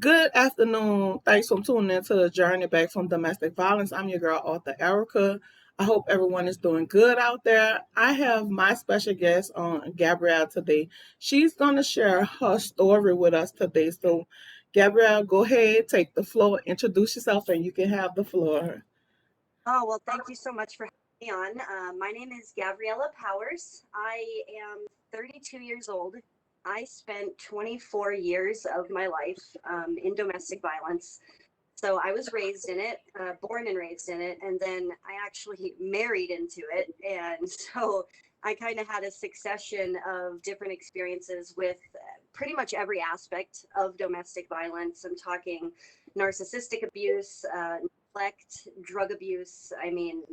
Good afternoon. Thanks for tuning into the journey back from domestic violence. I'm your girl, author Erica. I hope everyone is doing good out there. I have my special guest on Gabrielle today. She's going to share her story with us today. So, Gabrielle, go ahead, take the floor, introduce yourself, and you can have the floor. Oh, well, thank you so much for having me on. My name is Gavriela Powers. I am 32 years old. I spent 24 years of my life in domestic violence. So I was raised in it, born and raised in it, and then I actually married into it. And so I kind of had a succession of different experiences with pretty much every aspect of domestic violence. I'm talking narcissistic abuse, neglect, drug abuse. I mean,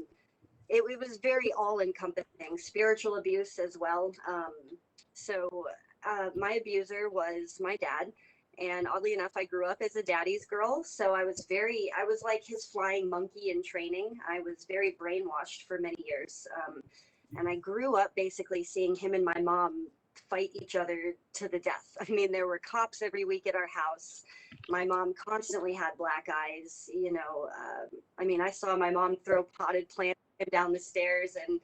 it was very all encompassing, spiritual abuse as well. My abuser was my dad. And oddly enough, I grew up as a daddy's girl. So I was like his flying monkey in training. I was very brainwashed for many years. And I grew up basically seeing him and my mom fight each other to the death. I mean, there were cops every week at our house. My mom constantly had black eyes. I mean, I saw my mom throw potted plants down the stairs and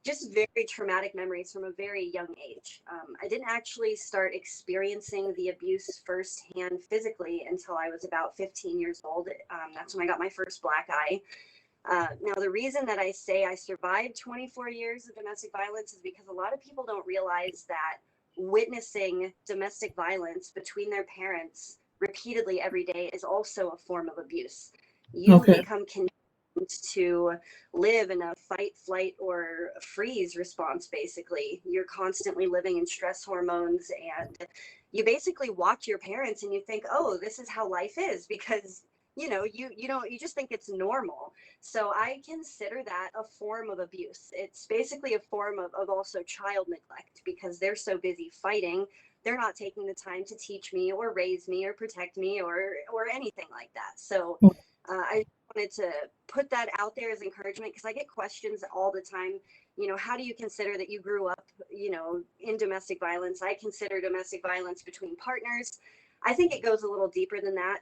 just very traumatic memories from a very young age. I didn't actually start experiencing the abuse firsthand physically until I was about 15 years old. That's when I got my first black eye. Now, the reason that I say I survived 24 years of domestic violence is because a lot of people don't realize that witnessing domestic violence between their parents repeatedly every day is also a form of abuse. You Okay. become conditioned to live in a fight, flight, or freeze response, basically. You're constantly living in stress hormones, and you basically watch your parents and you think, oh, this is how life is, because you just think it's normal. So I consider that a form of abuse. It's basically a form of also child neglect, because they're so busy fighting, they're not taking the time to teach me or raise me or protect me or anything like that. So I wanted to put that out there as encouragement, because I get questions all the time. How do you consider that you grew up, in domestic violence? I consider domestic violence between partners. I think it goes a little deeper than that.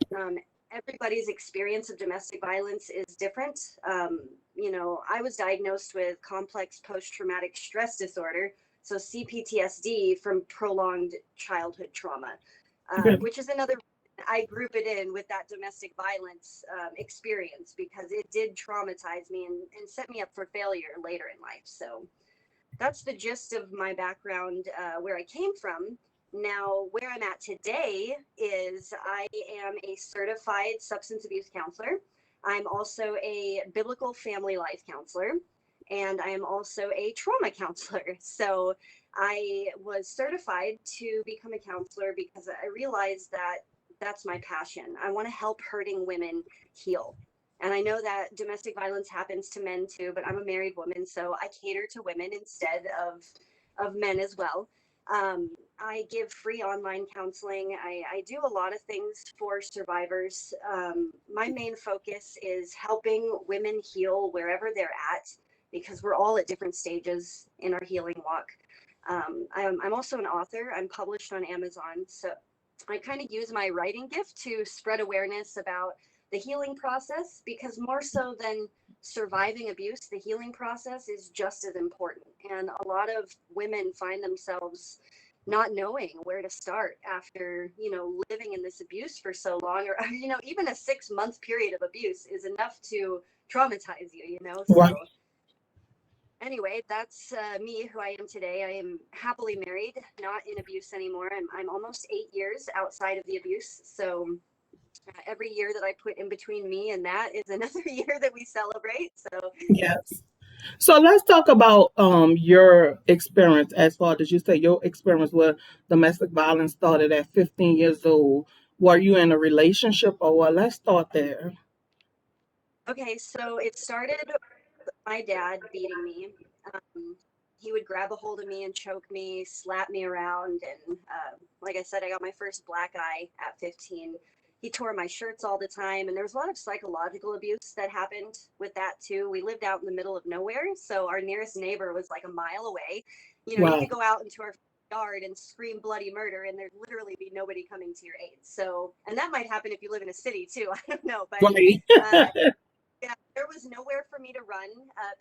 Everybody's experience of domestic violence is different. I was diagnosed with complex post-traumatic stress disorder, so CPTSD, from prolonged childhood trauma, Okay. which is another. I group it in with that domestic violence experience, because it did traumatize me and set me up for failure later in life. So that's the gist of my background, where I came from. Now, where I'm at today is I am a certified substance abuse counselor. I'm also a biblical family life counselor, and I am also a trauma counselor. So I was certified to become a counselor because I realized that that's my passion. I want to help hurting women heal. And I know that domestic violence happens to men too, but I'm a married woman, so I cater to women instead of men as well. I give free online counseling. I do a lot of things for survivors. My main focus is helping women heal wherever they're at, because we're all at different stages in our healing walk. I'm also an author. I'm published on Amazon. So I kind of use my writing gift to spread awareness about the healing process, because more so than surviving abuse, the healing process is just as important. And a lot of women find themselves not knowing where to start after, living in this abuse for so long, or, even a 6 month period of abuse is enough to traumatize you. Wow. So anyway, that's me, who I am today. I am happily married, not in abuse anymore. I'm almost 8 years outside of the abuse. So every year that I put in between me and that is another year that we celebrate. So Yes. So let's talk about your experience as far as you say your experience with domestic violence started at 15 years old. Were you in a relationship or what? Let's start there. okay, so it started with my dad beating me. Um, he would grab a hold of me and choke me, slap me around, and like I said, I got my first black eye at 15. He tore my shirts all the time, and there was a lot of psychological abuse that happened with that too. We lived out in the middle of nowhere, so our nearest neighbor was like a mile away. You Wow. could go out into our yard and scream bloody murder, and there'd literally be nobody coming to your aid. So, and that might happen if you live in a city too. I don't know, but Right. uh, yeah, there was nowhere for me to run.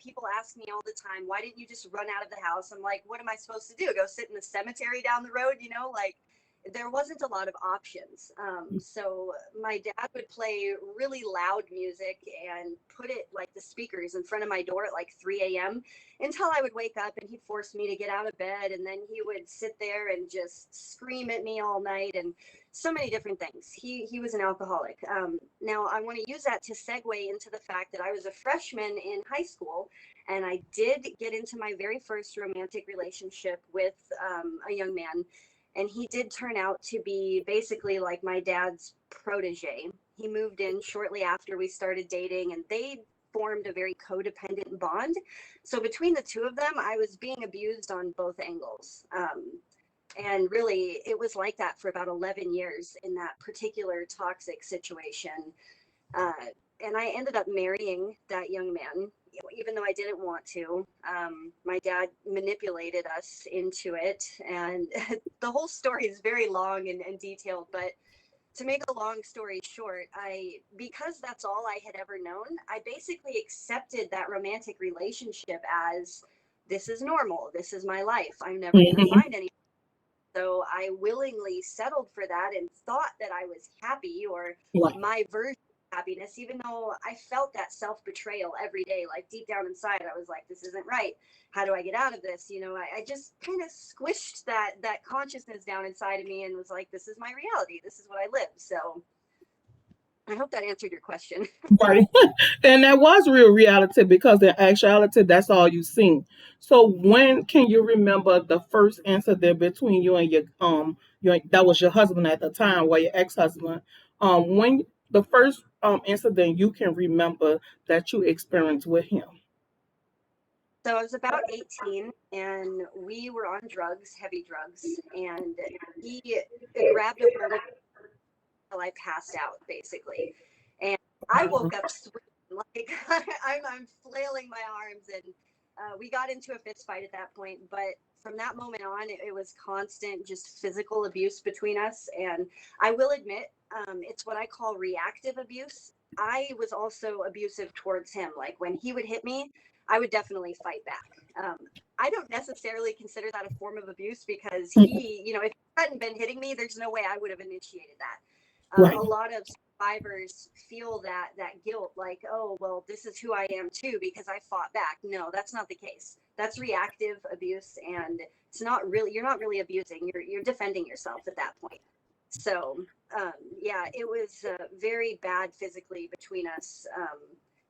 People ask me all the time, why didn't you just run out of the house? I'm like, what am I supposed to do? Go sit in the cemetery down the road? You know, like there wasn't a lot of options. So my dad would play really loud music and put it like the speakers in front of my door at like 3 a.m. until I would wake up, and he'd force me to get out of bed. And then he would sit there and just scream at me all night. And so many different things. He was an alcoholic. Now I want to use that to segue into the fact that I was a freshman in high school, and I did get into my very first romantic relationship with a young man, and he did turn out to be basically like my dad's protege. He moved in shortly after we started dating, and they formed a very codependent bond. So between the two of them, I was being abused on both angles. And really, it was like that for about 11 years in that particular toxic situation. Uh, and I ended up marrying that young man, even though I didn't want to. My dad manipulated us into it. And the whole story is very long and detailed. But to make a long story short, because that's all I had ever known, I basically accepted that romantic relationship as this is normal. This is my life. I'm never going to Hmm. find any. So I willingly settled for that and thought that I was happy, or Right. my version of happiness, even though I felt that self betrayal every day. Like deep down inside, I was like, this isn't right. How do I get out of this? You know, I just kind of squished that consciousness down inside of me and was like, this is my reality. This is what I live. So I hope that answered your question. Right. And that was real reality because in actuality, that's all you seen. So when can you remember the first incident between you and your that was your husband at the time, or your ex-husband? When the first incident you can remember that you experienced with him. So I was about 18, and we were on drugs, heavy drugs, and he grabbed a hold of till I passed out, basically. And I woke up screaming, like I'm flailing my arms, and we got into a fist fight at that point. But from that moment on, it was constant, just physical abuse between us. And I will admit, it's what I call reactive abuse. I was also abusive towards him. Like when he would hit me, I would definitely fight back. I don't necessarily consider that a form of abuse because if he hadn't been hitting me, there's no way I would have initiated that. Right. A lot of survivors feel that guilt, like, oh well, this is who I am too because I fought back. No, that's not the case. That's reactive abuse, and it's not really, you're not really abusing, you're defending yourself at that point. So yeah, it was very bad physically between us.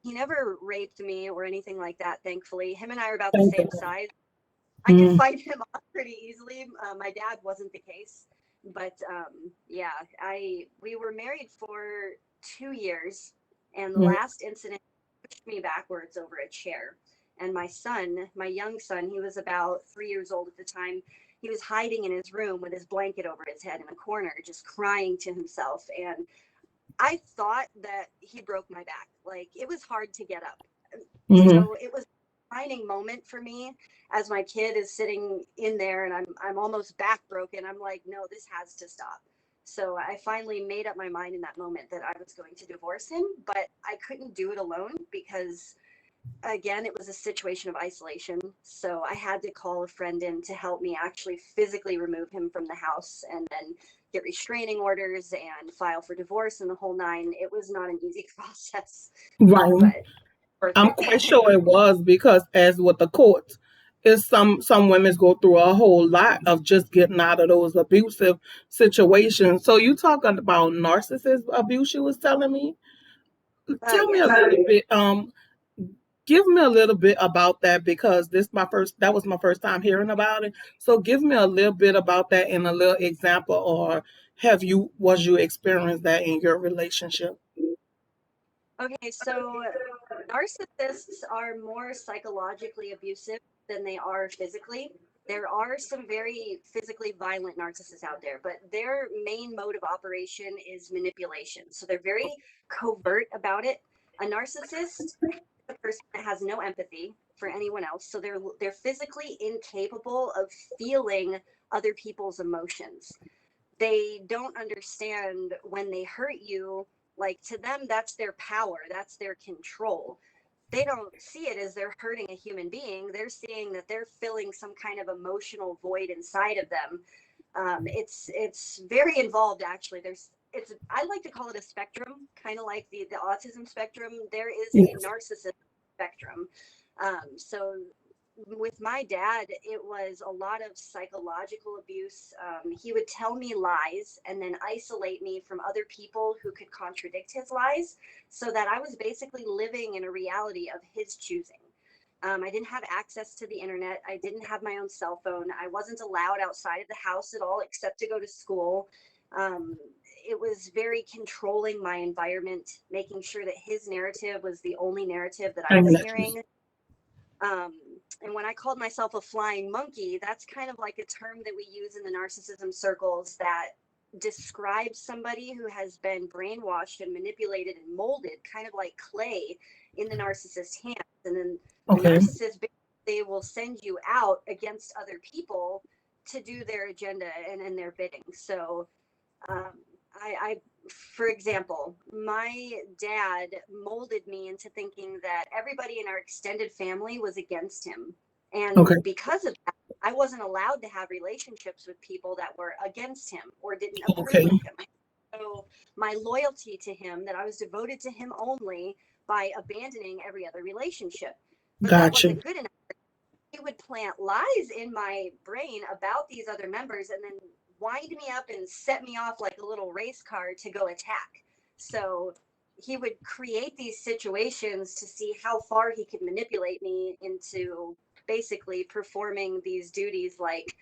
He never raped me or anything like that, thankfully. Him and I are about the Thank same God. size. I could Mm, fight him off pretty easily. My dad wasn't the case, but yeah, I we were married for 2 years, and the mm, last incident pushed me backwards over a chair. And my son, my young son, he was about 3 years old at the time. He was hiding in his room with his blanket over his head in a corner, just crying to himself. And I thought that he broke my back. Like it was hard to get up. mhm. So it was a defining moment for me as my kid is sitting in there and I'm almost back broken. I'm like, no, this has to stop. So I finally made up my mind in that moment that I was going to divorce him, but I couldn't do it alone because again, it was a situation of isolation. So I had to call a friend in to help me actually physically remove him from the house and then get restraining orders and file for divorce and the whole nine. It was not an easy process, Right. but worth I'm it. quite sure it was because, as with the courts, is some women go through a whole lot of just getting out of those abusive situations. So you talking about narcissist abuse? You was telling me. Tell me a Yes. little bit. Give me a little bit about that because that was my first time hearing about it. So give me a little bit about that in a little example, or was you experienced that in your relationship? Okay, so narcissists are more psychologically abusive than they are physically. There are some very physically violent narcissists out there, but their main mode of operation is manipulation. So they're very covert about it. A narcissist is a person that has no empathy for anyone else. So they're physically incapable of feeling other people's emotions. They don't understand when they hurt you, like to them, that's their power, that's their control. They don't see it as they're hurting a human being. They're seeing that they're filling some kind of emotional void inside of them. It's very involved actually. It's I like to call it a spectrum, kind of like the autism spectrum. There is a Yes. narcissism spectrum. So with my dad, it was a lot of psychological abuse. He would tell me lies and then isolate me from other people who could contradict his lies, so that I was basically living in a reality of his choosing. I didn't have access to the internet. I didn't have my own cell phone. I wasn't allowed outside of the house at all except to go to school. Um, it was very controlling my environment, making sure that his narrative was the only narrative that I was hearing. Um, and when I called myself a flying monkey, that's kind of like a term that we use in the narcissism circles that describes somebody who has been brainwashed and manipulated and molded, kind of like clay in the narcissist's hands. And then the Okay. narcissist they will send you out against other people to do their agenda and their bidding. So um, I, for example, my dad molded me into thinking that everybody in our extended family was against him. And Okay. because of that, I wasn't allowed to have relationships with people that were against him or didn't approve Okay. of him. So my loyalty to him, that I was devoted to him only by abandoning every other relationship. But that Gotcha. wasn't good enough. He would plant lies in my brain about these other members and then wind me up and set me off like a little race car to go attack. So he would create these situations to see how far he could manipulate me into basically performing these duties, like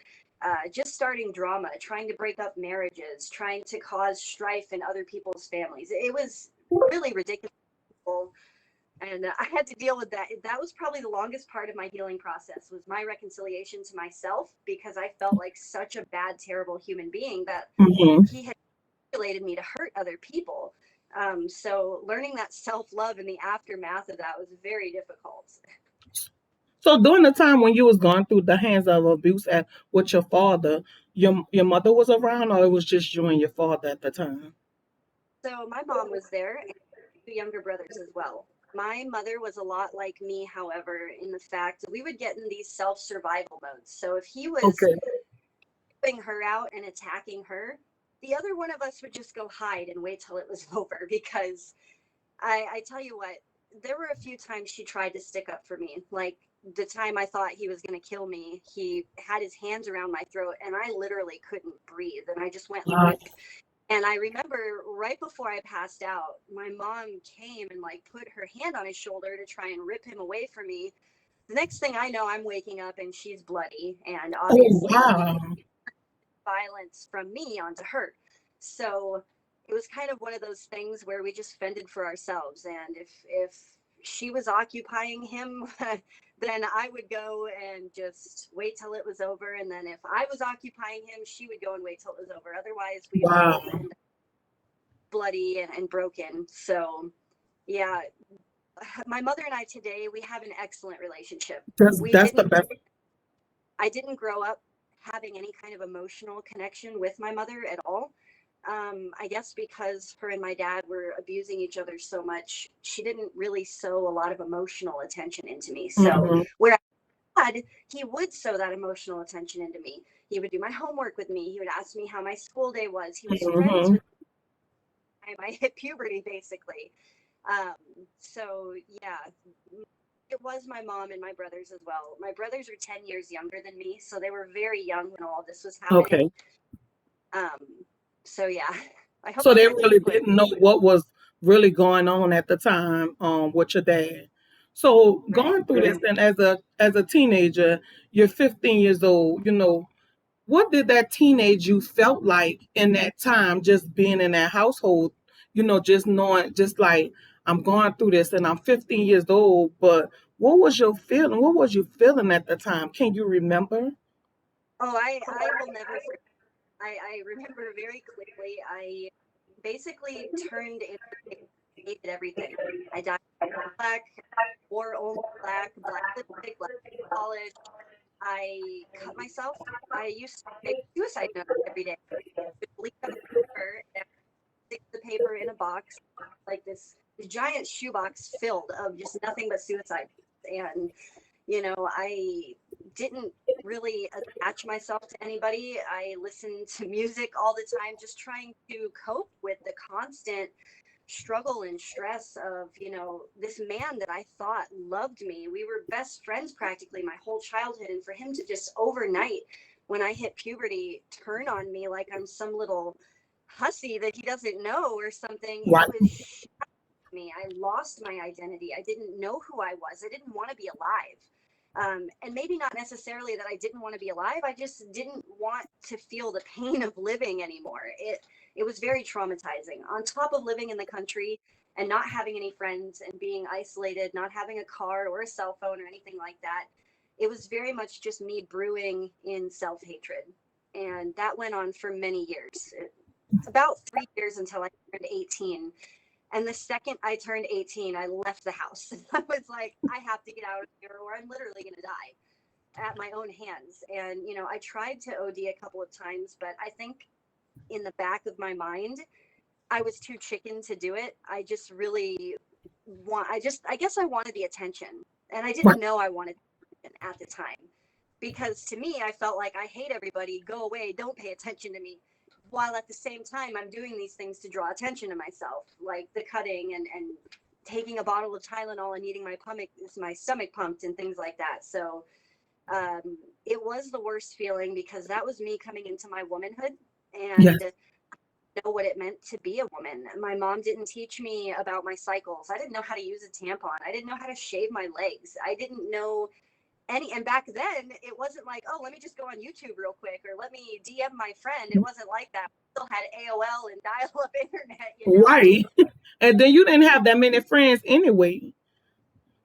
just starting drama, trying to break up marriages, trying to cause strife in other people's families. It was really ridiculous. And I had to deal with that. That was probably the longest part of my healing process, was my reconciliation to myself, because I felt like such a bad, terrible human being that Hmm. he had manipulated me to hurt other people. So learning that self-love in the aftermath of that was very difficult. So during the time when you was going through the hands of abuse at with your father, your mother was around, or it was just you and your father at the time? So my mom was there, and two younger brothers as well. My mother was a lot like me, however, in the fact that we would get in these self-survival modes. So if he was Okay. putting her out and attacking her, the other one of us would just go hide and wait till it was over. Because I tell you what, there were a few times she tried to stick up for me. Like the time I thought he was going to kill me, he had his hands around my throat and I literally couldn't breathe. And I just went Wow. limp. And I remember right before I passed out, my mom came and like put her hand on his shoulder to try and rip him away from me. The next thing I know, I'm waking up and she's bloody. And Oh obviously, wow. violence from me onto her. So it was kind of one of those things where we just fended for ourselves. And if she was occupying him, then I would go and just wait till it was over. And then if I was occupying him, she would go and wait till it was over. Otherwise, we would Wow. both end up bloody and broken. So yeah, my mother and I today, we have an excellent relationship. We That's the didn't best. I didn't grow up having any kind of emotional connection with my mother at all. I guess because her and my dad were abusing each other so much, she didn't really sow a lot of emotional attention into me. So Hmm. where I had, he would sow that emotional attention into me. He would do my homework with me. He would ask me how my school day was. He was friends Hmm. with me. I hit puberty basically. Um, so yeah, it was my mom and my brothers as well. My brothers are 10 years younger than me, so they were very young when all this was happening. Okay. Um, so yeah, I hope So that they answered really your question. didn't know what was really going on at the time with your dad. So Right. going through this, and as a teenager, you're 15 years old. What did that teenage you felt like in that time, just being in that household? Just knowing, just like I'm going through this, and I'm 15 years old. But what was your feeling? What was you feeling at the time? Can you remember? Oh, I will never forget. I remember very clearly. I basically turned into hated everything. I dyed black, wore only black, black lipstick, black polish. I cut myself. I used to write suicide notes every day. With bleach on the paper and stick the paper in a box, like this giant shoebox filled of just nothing but suicide. And I didn't really attach myself to anybody. I listened to music all the time, just trying to cope with the constant struggle and stress of, this man that I thought loved me. We were best friends practically my whole childhood. And for him to just overnight, when I hit puberty, turn on me like I'm some little hussy that he doesn't know or something, it Right. was me. I lost my identity. I didn't know who I was. I didn't want to be alive. And maybe not necessarily that I didn't want to be alive. I just didn't want to feel the pain of living anymore. It was very traumatizing. On top of living in the country and not having any friends and being isolated, not having a car or a cell phone or anything like that, it was very much just me brewing in self-hatred. And that went on for many years, about 3 years until I turned 18. And the second I turned 18, I left the house. I was like, I have to get out of here or I'm literally going to die at my own hands. And, I tried to OD a couple of times, but I think in the back of my mind, I was too chicken to do it. I just really I guess I wanted the attention. And I Right. didn't know I wanted attention at the time. Because to me, I felt like I hate everybody, go away, don't pay attention to me. While at the same time, I'm doing these things to draw attention to myself, like the cutting and taking a bottle of Tylenol and needing my stomach pumped and things like that. So it was the worst feeling because that was me coming into my womanhood Yes. and know what it meant to be a woman. My mom didn't teach me about my cycles. I didn't know how to use a tampon. I didn't know how to shave my legs. I didn't know and back then it wasn't like, oh, let me just go on YouTube real quick or let me DM my friend. It wasn't like that. We still had AOL and dial-up internet. Right. And then you didn't have that many friends anyway.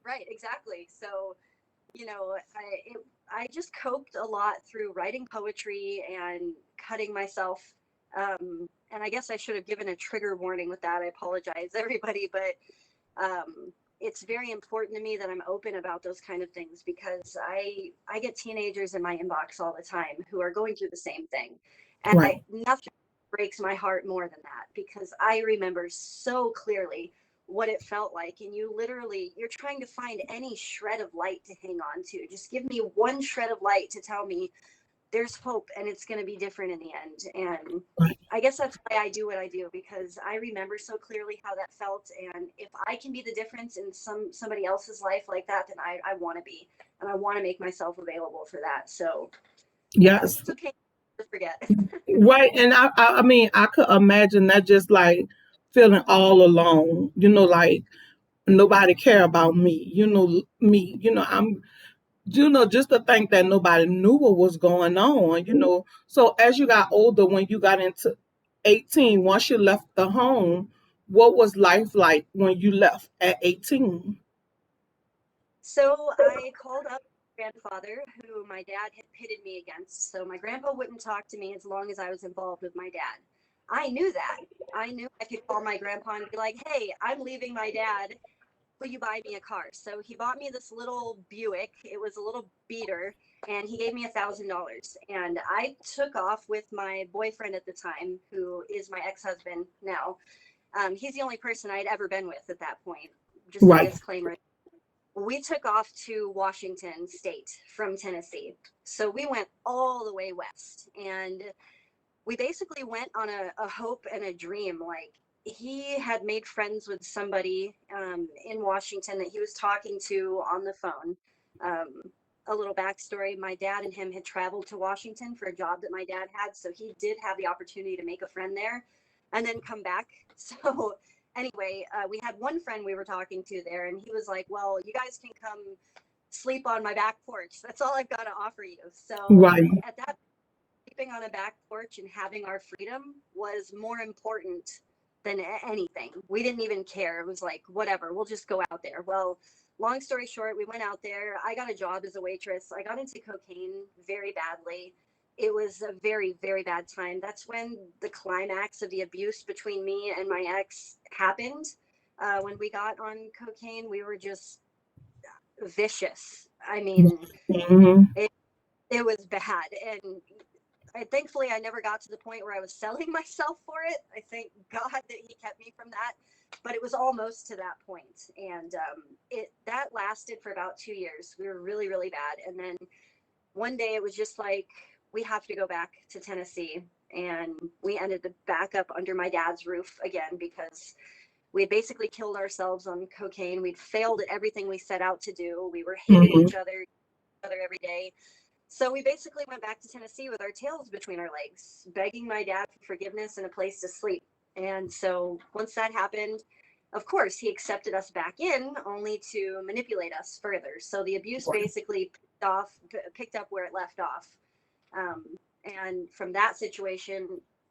Right, exactly. So I just coped a lot through writing poetry and cutting myself. And I guess I should have given a trigger warning with that. I apologize, everybody, but it's very important to me that I'm open about those kind of things because I get teenagers in my inbox all the time who are going through the same thing, and Right. nothing breaks my heart more than that because I remember so clearly what it felt like, and you're trying to find any shred of light to hang on to. Just give me one shred of light to tell me there's hope and it's going to be different in the end. And Right. I guess that's why I do what I do because I remember so clearly how that felt. And if I can be the difference in somebody else's life like that, then I want to be, and I want to make myself available for that. So yeah, Yes. it's okay to forget. Right. And I mean, I could imagine that just like feeling all alone, like nobody care about me, me, just to think that nobody knew what was going on. So as you got older, when you got into 18, once you left the home, what was life like when you left at 18? So I called up my grandfather, who my dad had pitted me against. So my grandpa wouldn't talk to me as long as I was involved with my dad. I knew that. I knew I could call my grandpa and be like, hey, I'm leaving my dad. Will you buy me a car? So he bought me this little Buick. It was a little beater, and he gave me $1,000. And I took off with my boyfriend at the time, who is my ex-husband now. He's the only person I'd ever been with at that point. Just a Right. disclaimer. We took off to Washington State from Tennessee. So we went all the way west. And we basically went on a hope and a dream. Like, he had made friends with somebody in Washington that he was talking to on the phone. Um, a little backstory, my dad and him had traveled to Washington for a job that my dad had. So he did have the opportunity to make a friend there and then come back. So anyway, we had one friend we were talking to there, and he was like, well, you guys can come sleep on my back porch. That's all I've got to offer you. So Right. at that, sleeping on a back porch and having our freedom was more important than anything. We didn't even care. It was like, whatever, we'll just go out there. Well, long story short, we went out there. I got a job as a waitress. I got into cocaine very badly. It was a very, very bad time. That's when the climax of the abuse between me and my ex happened. When we got on cocaine, we were just vicious. I mean, Hmm. it it was bad. And thankfully, I never got to the point where I was selling myself for it. I thank God that he kept me from that. But it was almost to that point. And that lasted for about 2 years. We were really, really bad. And then one day it was just like, we have to go back to Tennessee. And we ended up back up under my dad's roof again because we had basically killed ourselves on cocaine. We'd failed at everything we set out to do. We were hating Mm-hmm. each other every day. So we basically went back to Tennessee with our tails between our legs, begging my dad for forgiveness and a place to sleep. And so once that happened, of course, he accepted us back in, only to manipulate us further. So the abuse basically picked up where it left off. Um, and from that situation,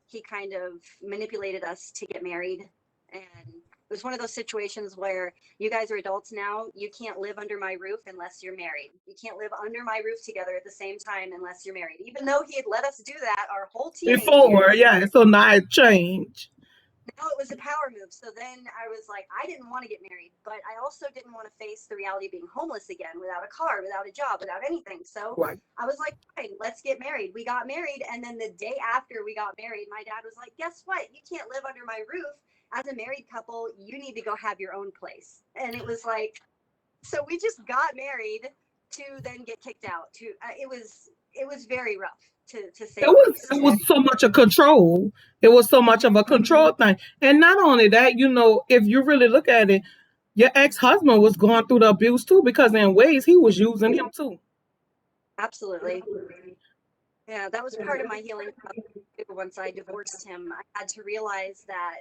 he kind of manipulated us to get married. And it was one of those situations where you guys are adults now. You can't live under my roof unless you're married. You can't live under my roof together at the same time unless you're married. Even though he had let us do that our whole teenage Before, years, yeah. So now it changed. now it was a power move. So then I was like, I didn't want to get married, but I also didn't want to face the reality of being homeless again, without a car, without a job, without anything. So Right. I was like, fine, let's get married. We got married. And then the day after we got married, my dad was like, guess what? You can't live under my roof. As a married couple, you need to go have your own place. And it was like, so we just got married to then get kicked out. It was very rough, to say It the was least. it And was so much a control. It was so much of a control thing. And not only that, if you really look at it, your ex-husband was going through the abuse too, because in ways he was using him too. absolutely, yeah, that was part of my healing process. Once I divorced him, I had to realize that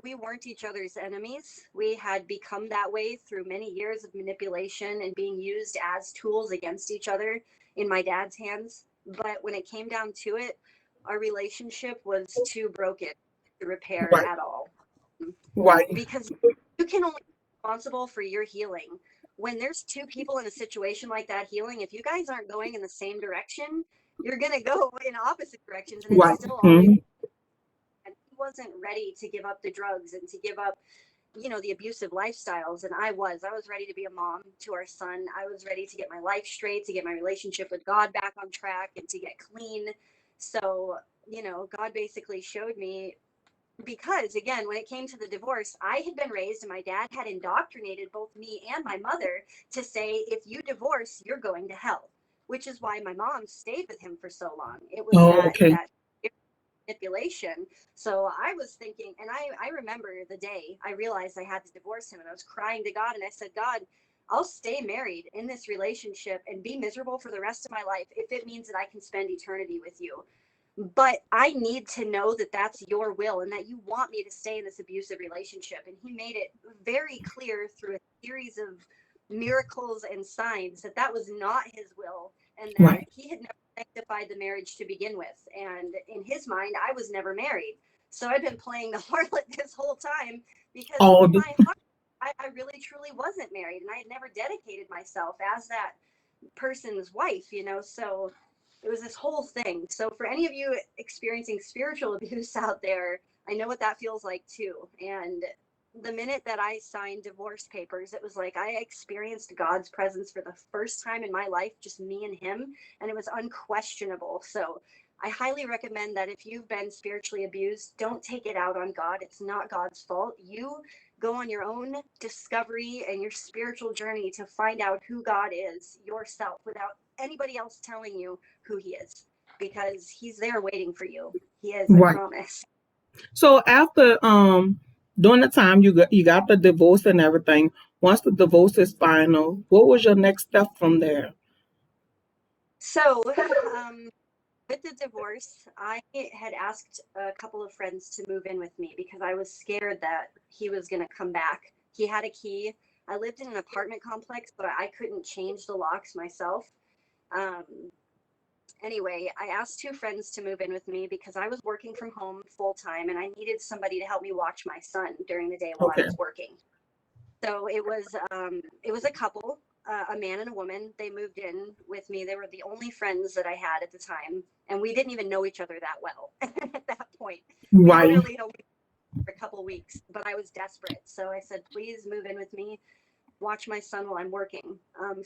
we weren't each other's enemies. We had become that way through many years of manipulation and being used as tools against each other in my dad's hands. But when it came down to it, our relationship was too broken to repair Right. at all. Right. Because you can only be responsible for your healing. When there's two people in a situation like that healing, if you guys aren't going in the same direction, you're going to go in opposite directions, and it's Right. still always. Mhm. And he wasn't ready to give up the drugs and to give up, the abusive lifestyles. And I was ready to be a mom to our son. I was ready to get my life straight, to get my relationship with God back on track, and to get clean. So, God basically showed me, because again, when it came to the divorce, I had been raised, and my dad had indoctrinated both me and my mother to say, if you divorce, you're going to hell, which is why my mom stayed with him for so long. It was Oh, that okay. manipulation. So I was thinking, and I remember the day I realized I had to divorce him, and I was crying to God, and I said, God, I'll stay married in this relationship and be miserable for the rest of my life if it means that I can spend eternity with you. But I need to know that that's your will and that you want me to stay in this abusive relationship. And he made it very clear through a series of miracles and signs that that was not his will, and that Right. he had never sanctified the marriage to begin with. And in his mind, I was never married. So I've been playing the harlot this whole time, because All in the my heart, I really truly wasn't married, and I had never dedicated myself as that person's wife. So it was this whole thing. So for any of you experiencing spiritual abuse out there, I know what that feels like too. And the minute that I signed divorce papers, it was like I experienced God's presence for the first time in my life, just me and him, and it was unquestionable. So I highly recommend that if you've been spiritually abused, don't take it out on God. It's not God's fault. You go on your own discovery and your spiritual journey to find out who God is yourself, without anybody else telling you who he is, because he's there waiting for you. He is, I right. promise. So after during the time you got the divorce and everything, once the divorce is final, what was your next step from there? So, um, with the divorce, I had asked a couple of friends to move in with me because I was scared that he was going to come back. He had a key. I lived in an apartment complex, but I couldn't change the locks myself. Um, anyway, I asked two friends to move in with me because I was working from home full time, and I needed somebody to help me watch my son during the day while I Okay. was working. So it was a couple, a man and a woman. They moved in with me. They were the only friends that I had at the time, and we didn't even know each other that well at that point. We Right. literally only for a couple weeks, but I was desperate. So I said, please move in with me. watch my son while I'm working.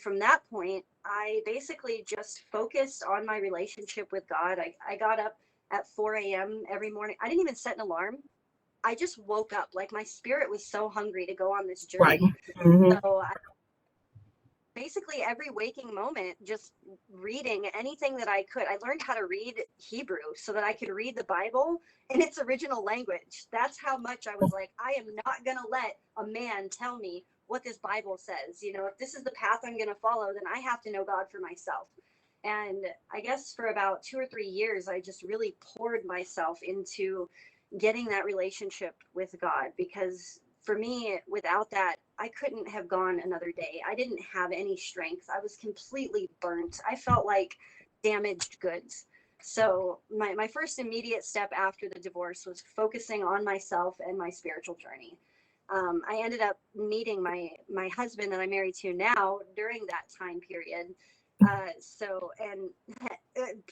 From that point, I basically just focused on my relationship with God. I got up at 4 a.m. every morning. I didn't even set an alarm. I just woke up. Like my spirit was so hungry to go on this Right. journey. Hmm. So basically every waking moment just reading anything that I could. I learned how to read Hebrew so that I could read the Bible in its original language. That's how much I was like, I am not going to let a man tell me what this Bible says. You know, if this is the path I'm going to follow, then I have to know God for myself. And I guess for about 2 or 3 years, I just really poured myself into getting that relationship with God, because for me, without that, I couldn't have gone another day. I didn't have any strength. I was completely burnt. I felt like damaged goods. So my first immediate step after the divorce was focusing on myself and my spiritual journey. I ended up meeting my husband that I'm married to now during that time period. And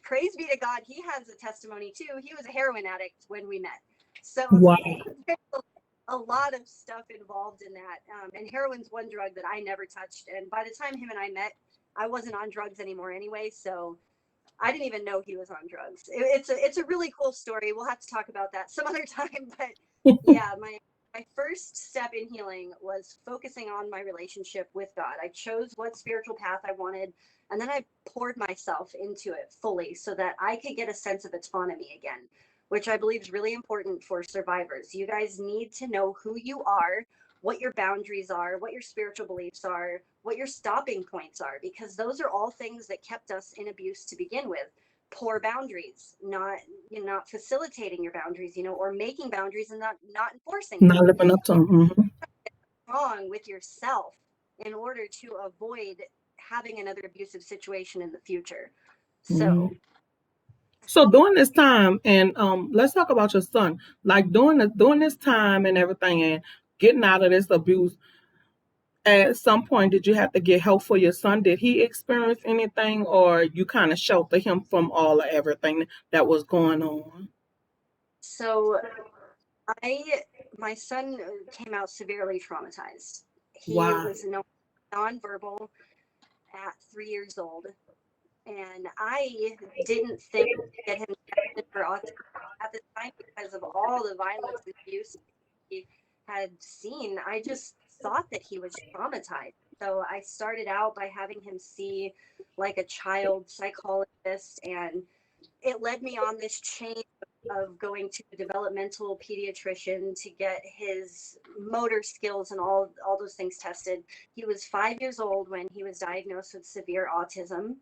praise be to God, he has a testimony too. He was a heroin addict when we met. So Wow. a lot of stuff involved in that. And heroin's one drug that I never touched. And by the time him and I met, I wasn't on drugs anymore anyway. So I didn't even know he was on drugs. It's a really cool story. We'll have to talk about that some other time. But yeah, my first step in healing was focusing on my relationship with God. I chose what spiritual path I wanted, and then I poured myself into it fully so that I could get a sense of autonomy again, which I believe is really important for survivors. You guys need to know who you are, what your boundaries are, what your spiritual beliefs are, what your stopping points are, because those are all things that kept us in abuse to begin with. Poor boundaries, not facilitating your boundaries, or making boundaries and not enforcing them. Not living up to them. Hmm. Wrong with yourself in order to avoid having another abusive situation in the future. Hmm. So So during this time, and let's talk about your son. Like during this time and everything, and getting out of this abuse. At some point, did you have to get help for your son? Did he experience anything, or you kind of shelter him from all of everything that was going on? so I my son came out severely traumatized. He Wow. was nonverbal at 3 years old, and I didn't think to get him tested for autism at the time because of all the violence and abuse he had seen. I just thought that he was traumatized. So I started out by having him see like a child psychologist, and it led me on this chain of going to a developmental pediatrician to get his motor skills and all those things tested. He was 5 years old when he was diagnosed with severe autism.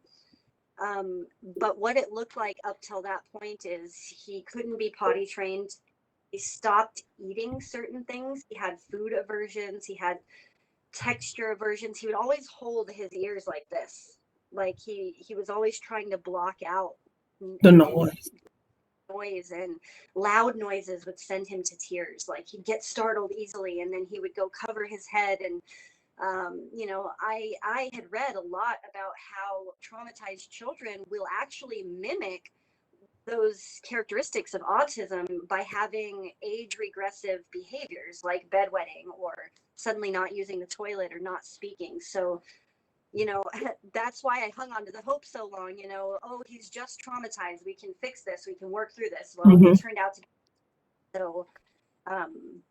But what it looked like up till that point is he couldn't be potty trained. He stopped eating certain things. He had food aversions. He had texture aversions. He would always hold his ears like this, like he was always trying to block out The any noise. noise, and loud noises would send him to tears. Like he'd get startled easily, and then he would go cover his head. And I had read a lot about how traumatized children will actually mimic those characteristics of autism by having age regressive behaviors like bedwetting or suddenly not using the toilet or not speaking. So, that's why I hung on to the hope so long, oh, he's just traumatized. We can fix this. We can work through this. Well, Hmm. it turned out to be so. Um,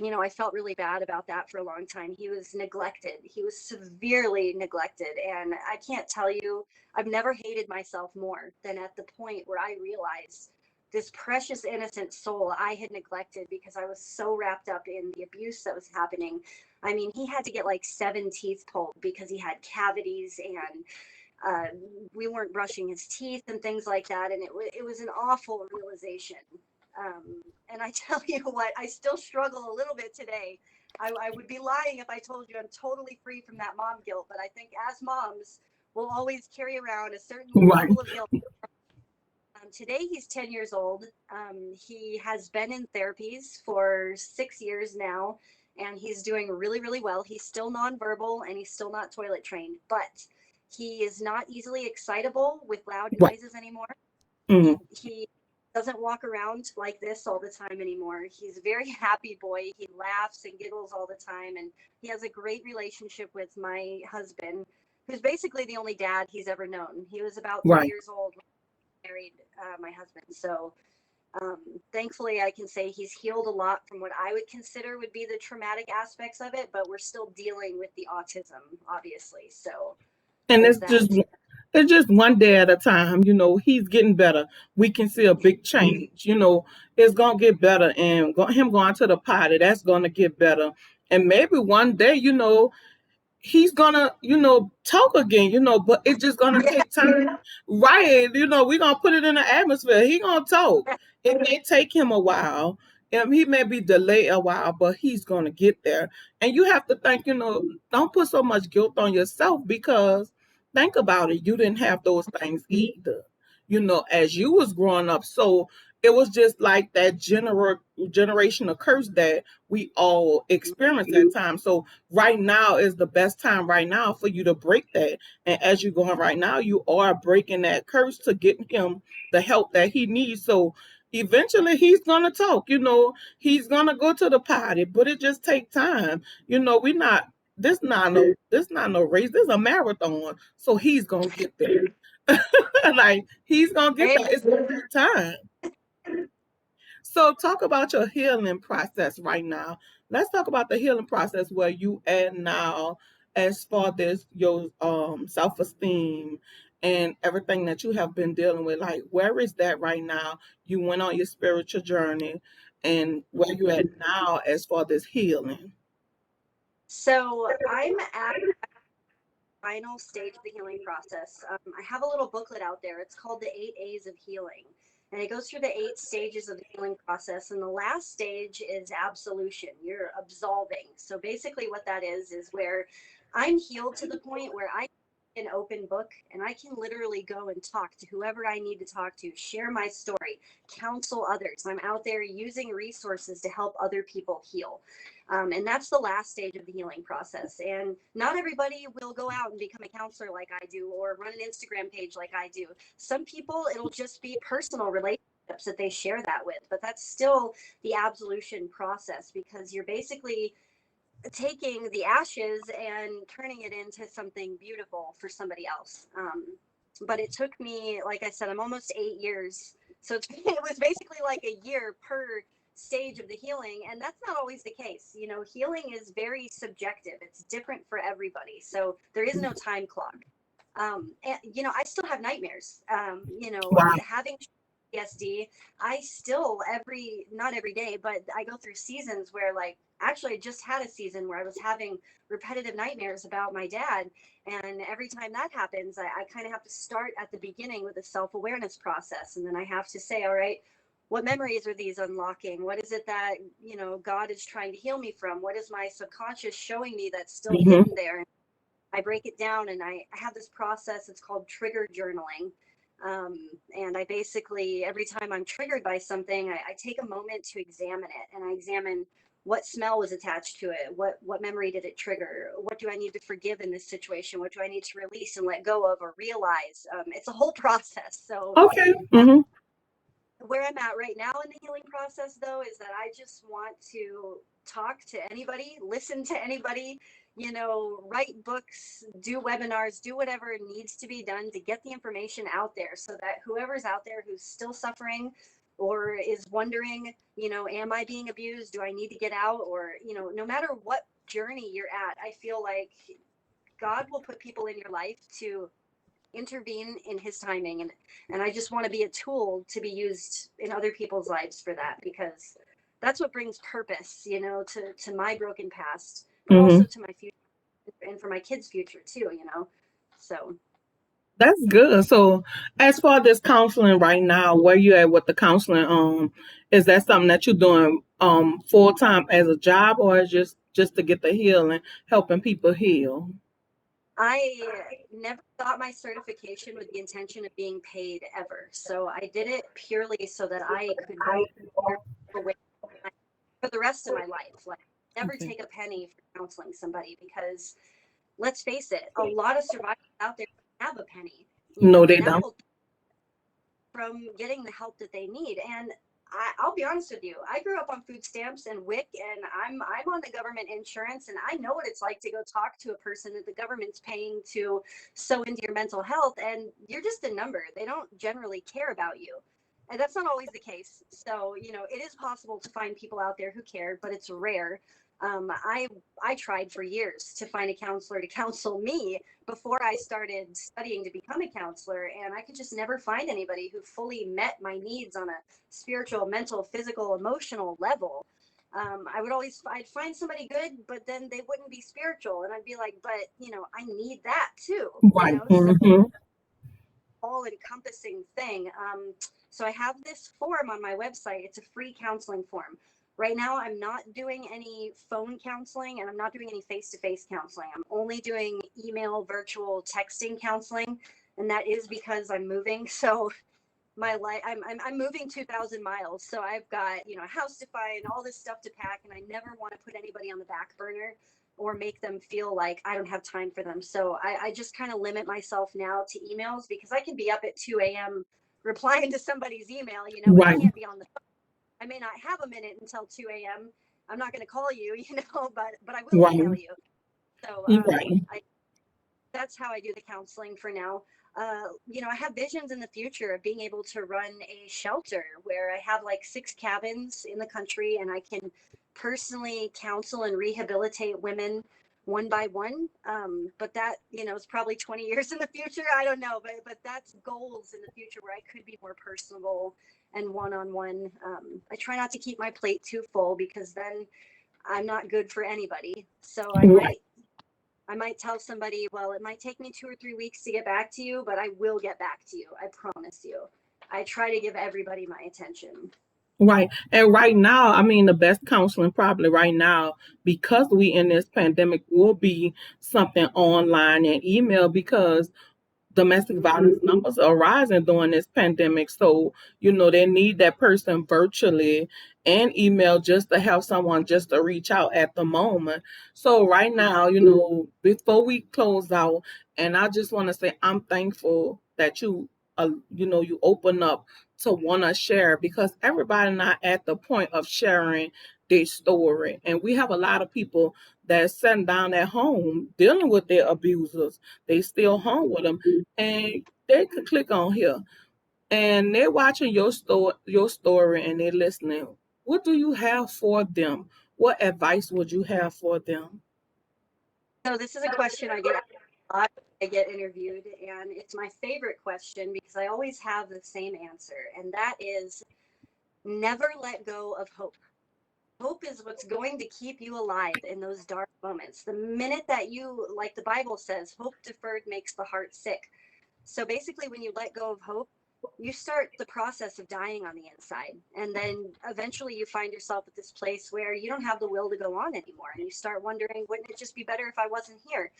I felt really bad about that for a long time. He was neglected. He was severely neglected. And I can't tell you, I've never hated myself more than at the point where I realized this precious, innocent soul I had neglected because I was so wrapped up in the abuse that was happening. I mean, he had to get like 7 teeth pulled because he had cavities, and uh, we weren't brushing his teeth and things like that. And it was an awful realization. And I tell you what, I still struggle a little bit today. I would be lying if I told you I'm totally free from that mom guilt, but I think as moms, we'll always carry around a certain Right. level of guilt. Today he's 10 years old. He has been in therapies for 6 years now, and he's doing really, really well. He's still nonverbal and he's still not toilet trained, but he is not easily excitable with loud Right. noises anymore. Hmm. He doesn't walk around like this all the time anymore. He's a very happy boy. He laughs and giggles all the time, and he has a great relationship with my husband, who's basically the only dad he's ever known. He was about 3 Right. years old when he married my husband. So um, thankfully, I can say he's healed a lot from what I would consider would be the traumatic aspects of it, but we're still dealing with the autism, obviously. So And there's that. it's just one day at a time. He's getting better. We can see a big change. It's gonna get better, and him going to the potty, that's gonna get better. And maybe one day, he's gonna, talk again, but it's just gonna take time. Right. We're gonna put it in the atmosphere. He gonna talk. It may take him a while. He may be delayed a while, but he's gonna get there. And you have to think, don't put so much guilt on yourself, because think about it, you didn't have those things either, as you was growing up. So it was just like that generational curse that we all experienced at times. So right now is the best time right now for you to break that. And as you're going right now, you are breaking that curse to get him the help that he needs. So eventually he's gonna talk, he's gonna go to the party, but it just takes time. We not this not no race, this is a marathon. So he's gonna get there. Like he's gonna get there. It's gonna take time. So talk about your healing process right now. Let's talk about the healing process where you at now, as far as your self-esteem and everything that you have been dealing with. Like, where is that right now? You went on your spiritual journey, and where you at now as far as healing? So I'm at final stage of the healing process. I have a little booklet out there. It's called the 8 A's of Healing. And it goes through the 8 stages of the healing process. And the last stage is absolution. You're absolving. So basically, what that is where I'm healed to the point where I an open book and I can literally go and talk to whoever I need to talk to, share my story, counsel others. I'm out there using resources to help other people heal. And that's the last stage of the healing process. And not everybody will go out and become a counselor like I do or run an Instagram page like I do. Some people, it'll just be personal relationships that they share that with. But that's still the absolution process, because you're basically taking the ashes and turning it into something beautiful for somebody else. But it took me, like I said, I'm almost 8 years. So it was basically like a year per stage of the healing. And that's not always the case. Healing is very subjective, it's different for everybody. So there is no time clock. And I still have nightmares. Wow. Having PTSD, I still not every day, but I go through seasons where, like, actually I just had a season where I was having repetitive nightmares about my dad. And every time that happens, I kind of have to start at the beginning with a self-awareness process. And then I have to say, all right, what memories are these unlocking? What is it that, God is trying to heal me from? What is my subconscious showing me that's still Hmm. hidden there? I break it down, and I have this process. It's called trigger journaling. And I basically, every time I'm triggered by something, I take a moment to examine it, and I examine what smell was attached to it. What memory did it trigger? What do I need to forgive in this situation? What do I need to release and let go of or realize? It's a whole process. So Okay. uh, Hmm. where I'm at right now in the healing process, though, is that I just want to talk to anybody, listen to anybody, write books, do webinars, do whatever needs to be done to get the information out there, so that whoever's out there who's still suffering or is wondering, am I being abused? Do I need to get out? Or, no matter what journey you're at, I feel like God will put people in your life to intervene in his timing, and I just want to be a tool to be used in other people's lives for that, because that's what brings purpose, to my broken past, but Hmm. also to my future and for my kids' future too. So That's good. So, as far as this counseling right now, where you at with the counseling? Is that something that you're doing full time as a job, or is just to get the healing, helping people heal? I never got my certification with the intention of being paid ever. So I did it purely so that I could go away for the rest of my life. Like, never Okay. take a penny for counseling somebody, because let's face it, a lot of survivors out there don't have a penny, No, they and that don't. will from getting the help that they need. And I'll be honest with you, I grew up on food stamps and WIC, and I'm on the government insurance, and I know what it's like to go talk to a person that the government's paying to sew into your mental health, and you're just a number. They don't generally care about you. And that's not always the case. So, it is possible to find people out there who care, but it's rare. Um, I I tried for years to find a counselor to counsel me before I started studying to become a counselor, and I could just never find anybody who fully met my needs on a spiritual, mental, physical, emotional level. I'd find somebody good, but then they wouldn't be spiritual, and I'd be like, but I need that too, Right. so Hmm. all encompassing thing. So I have this form on my website. It's a free counseling form. Right now, I'm not doing any phone counseling, and I'm not doing any face to face counseling. I'm only doing email, virtual, texting counseling. And that is because I'm moving. So my life, I'm moving 2,000 miles. So I've got, a house to find, all this stuff to pack. And I never want to put anybody on the back burner or make them feel like I don't have time for them. So I just kind of limit myself now to emails, because I can be up at 2 a.m. replying to somebody's email, but I Right. can't be on the phone. I may not have a minute until 2 a.m. I'm not going to call you, but I will email Right. you. So Right. I that's how I do the counseling for now. I have visions in the future of being able to run a shelter where I have like 6 cabins in the country, and I can personally counsel and rehabilitate women one by one. But that, is probably 20 years in the future. I don't know, but that's goals in the future where I could be more personable and one on one. I try not to keep my plate too full, because then I'm not good for anybody. So Right. I might tell somebody, well, it might take me 2 or 3 weeks to get back to you, but I will get back to you. I promise you. I try to give everybody my attention. Right. And right now, I mean, the best counseling probably right now, because we in this pandemic, will be something online and email, because domestic violence numbers are rising during this pandemic. So, they need that person virtually and email just to have someone just to reach out at the moment. So, right now, before we close out, and I just want to say I'm thankful that you open up to want to share, because everybody not at the point of sharing their story. And we have a lot of people that's sitting down at home dealing with their abusers. They still home with them, and they could click on here and they're watching your story, and they're listening. What do you have for them? What advice would you have for them? So this is a question I get asked a lot when I get interviewed, and it's my favorite question because I always have the same answer, and that is never let go of hope. Hope is what's going to keep you alive in those dark moments. The minute that you, like the Bible says, hope deferred makes the heart sick. So basically, when you let go of hope, you start the process of dying on the inside. And then eventually you find yourself at this place where you don't have the will to go on anymore. And you start wondering, wouldn't it just be better if I wasn't here?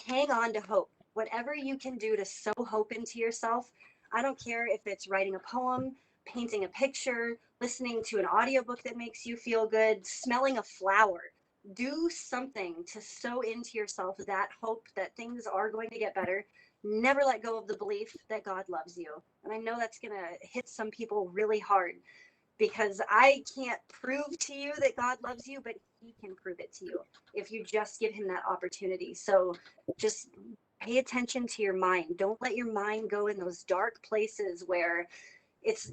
Hang on to hope. Whatever you can do to sow hope into yourself. I don't care if it's writing a poem, painting a picture, listening to an audiobook that makes you feel good, smelling a flower. Do something to sow into yourself that hope that things are going to get better. Never let go of the belief that God loves you. And I know that's going to hit some people really hard, because I can't prove to you that God loves you, but He can prove it to you if you just give Him that opportunity. So just pay attention to your mind. Don't let your mind go in those dark places where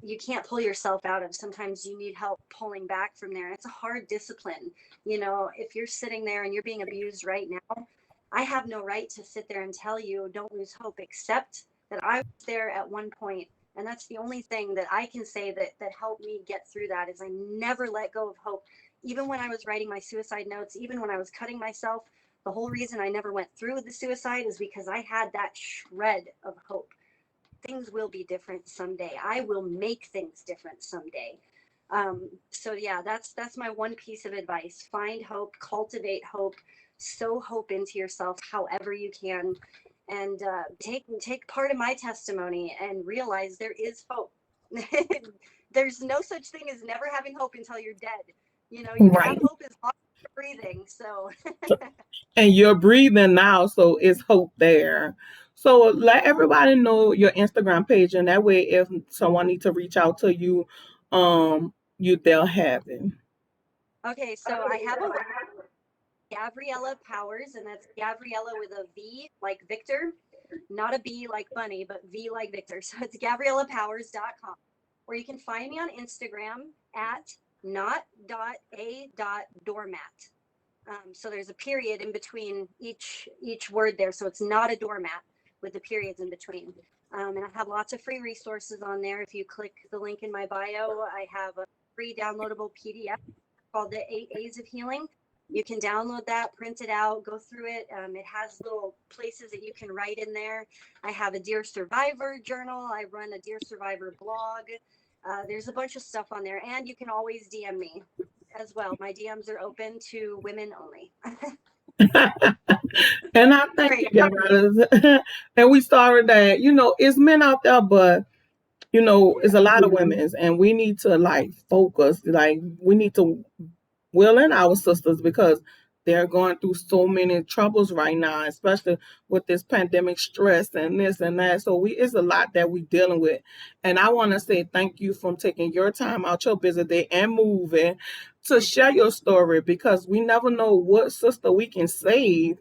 you can't pull yourself out of. Sometimes you need help pulling back from there. It's a hard discipline. If you're sitting there and you're being abused right now, I have no right to sit there and tell you don't lose hope, except that I was there at one point, and that's the only thing that I can say that helped me get through that, is I never let go of hope. Even when I was writing my suicide notes, even when I was cutting myself, the whole reason I never went through with the suicide is because I had that shred of hope. Things will be different someday. I will make things different someday. So yeah, that's my one piece of advice. Find hope, cultivate hope, sow hope into yourself however you can, and take part of my testimony and realize there is hope. There's no such thing as never having hope until you're dead. You have Right. hope as long as you're breathing. So And you're breathing now, so it's hope there. So let everybody know your Instagram page, and that way, if someone needs to reach out to you, they'll have it. Okay, so I have a Gavriela Powers, and that's Gavriela with a V like Victor, not a B like bunny, but V like Victor. So it's GavrielaPowers.com, or you can find me on Instagram at not.a.doormat. So there's a period in between each word there, so it's not a doormat with the periods in between. And I have lots of free resources on there. If you click the link in my bio, I have a free downloadable PDF called the 8 A's of Healing. You can download that, print it out, go through it. It has little places that you can write in there. I have a Dear Survivor journal. I run a Dear Survivor blog. There's a bunch of stuff on there, and you can always DM me as well. My DMs are open to women only. And I thank you, Great. Gabriella. And we sorry that it's men out there, but it's a lot of women, and we need to like focus. Like we need to will in our sisters because they're going through so many troubles right now, especially with this pandemic stress and this and that. So it's a lot that we're dealing with. And I want to say thank you for taking your time out your busy day and moving to share your story because we never know what sister we can save.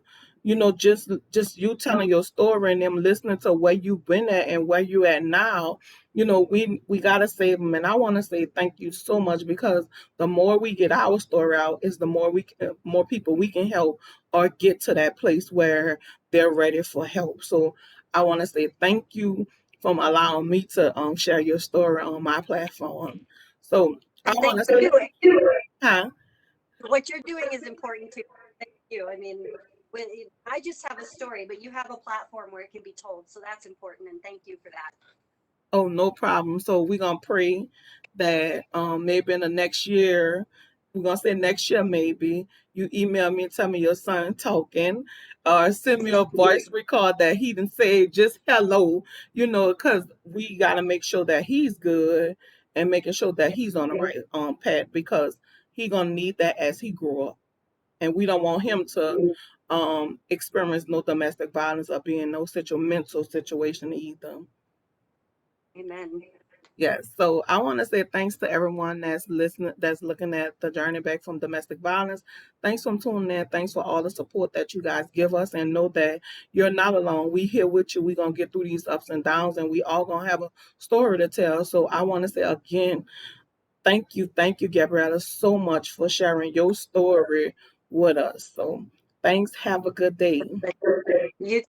Just you telling your story and them listening to where you've been at and where you at now. We gotta save them. And I want to say thank you so much because the more we get our story out is the more people we can help or get to that place where they're ready for help. So I want to say thank you for allowing me to share your story on my platform. So I And want thank to say you. huh? What you're doing is important too. Thank you. I mean, I just have a story, but you have a platform where it can be told. So that's important. And thank you for that. Oh, no problem. So we're gonna pray that maybe in the next year, we're gonna say next year maybe, you email me and tell me your son talking, or send me a voice record that he didn't say just hello, because we gotta make sure that he's good and making sure that he's on the right path because he gonna need that as he grow up. And we don't want him to experience no domestic violence or be in no mental situation either. Amen. Yes. So I want to say thanks to everyone that's listening, that's looking at the journey back from domestic violence. Thanks for tuning in. Thanks for all the support that you guys give us, and know that you're not alone. We here with you. We're gonna get through these ups and downs, and we all gonna have a story to tell. So I want to say again, thank you, Gabriella, so much for sharing your story with us. So thanks. Have a good day. You